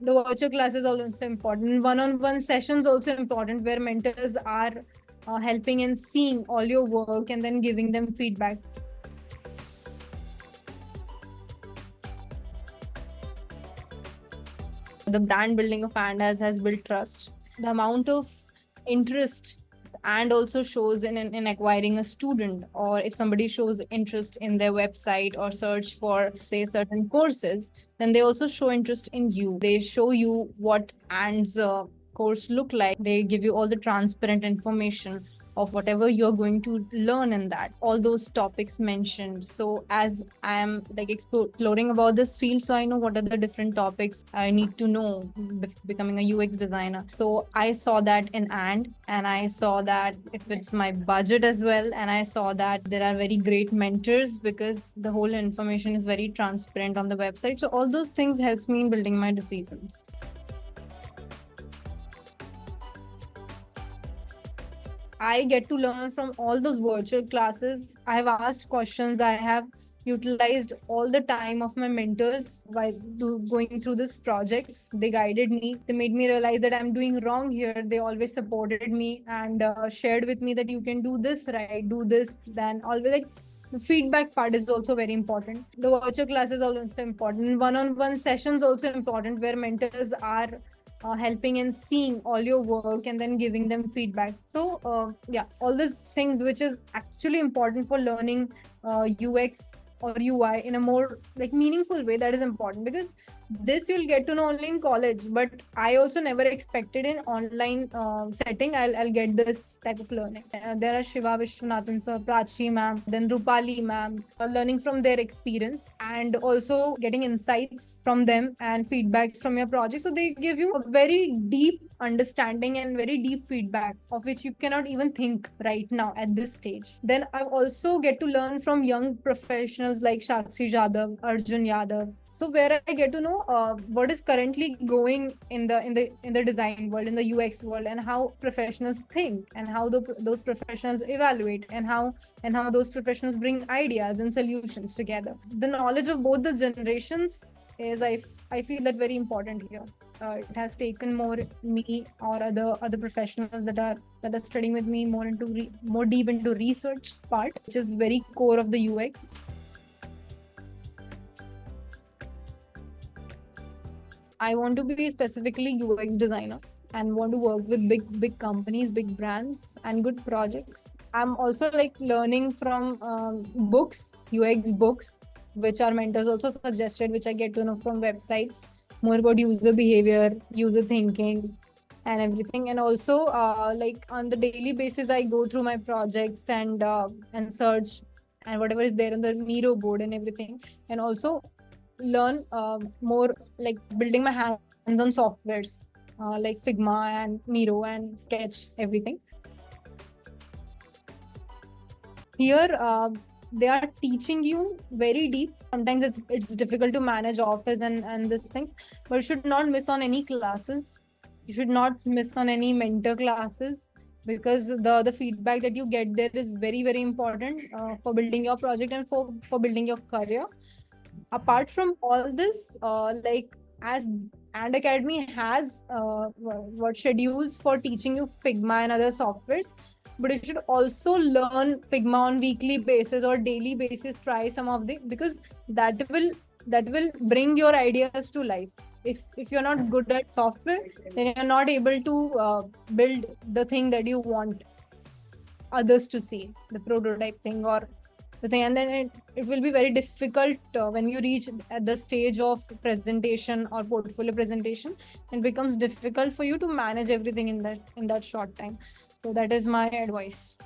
The virtual classes are also important. One-on-one sessions also important, where mentors are helping and seeing all your work and then giving them feedback. The brand building of Andas has built trust. The amount of interest and also shows in acquiring a student, or if somebody shows interest in their website or search for say certain courses, then they also show interest in you. They show you what And's course look like. They give you all the transparent information of whatever you're going to learn in that, all those topics mentioned. So as I am like exploring about this field, so I know what are the different topics I need to know becoming a UX designer. So I saw that in and I saw that it fits my budget as well, and I saw that there are very great mentors because the whole information is very transparent on the website. So all those things helps me in building my decisions. I get to learn from all those virtual classes. I have asked questions. I have utilized all the time of my mentors while going through this projects. They guided me. They made me realize that I'm doing wrong here. They always supported me and shared with me that you can do this right, do this. Then always like the feedback part is also very important. The virtual classes are also important. One-on-one sessions also important, where mentors are helping and seeing all your work and then giving them feedback. So yeah, all these things which is actually important for learning UX or UI in a more like meaningful way, that is important, because this you'll get to know only in college. But I also never expected in online setting I'll get this type of learning. There are Shiva Vishwanathan sir, Prachi ma'am, then Rupali ma'am, learning from their experience and also getting insights from them and feedback from your project. So they give you a very deep understanding and very deep feedback of which you cannot even think right now at this stage. Then I also get to learn from young professionals like Shakshi Jadhav, Arjun Yadav. So where I get to know what is currently going in the design world, in the UX world, and how professionals think, and how those professionals evaluate, and how those professionals bring ideas and solutions together. The knowledge of both the generations is I feel that very important here. It has taken more me or other professionals that are studying with me more into more deep into research part, which is very core of the UX. I want to be specifically UX designer and want to work with big companies, big brands, and good projects. I'm also like learning from books, UX books, which our mentors also suggested, which I get to know from websites, more about user behavior, user thinking, and everything. And also, like on the daily basis, I go through my projects and search and whatever is there on the Miro board and everything, and also learn more like building my hands on softwares like Figma and Miro and Sketch, everything. Here, they are teaching you very deep. Sometimes it's difficult to manage office and these things, but you should not miss on any classes. You should not miss on any mentor classes, because the feedback that you get there is very important for building your project and for building your career. Apart from all this, like as and Academy has what schedules for teaching you Figma and other softwares, but you should also learn Figma on weekly basis or daily basis. Try some of the, because that will bring your ideas to life. If you're not good at software, then you're not able to build the thing that you want others to see, the prototype thing or the thing. And then it will be very difficult when you reach at the stage of presentation or portfolio presentation. It becomes difficult for you to manage everything in that short time. So that is my advice.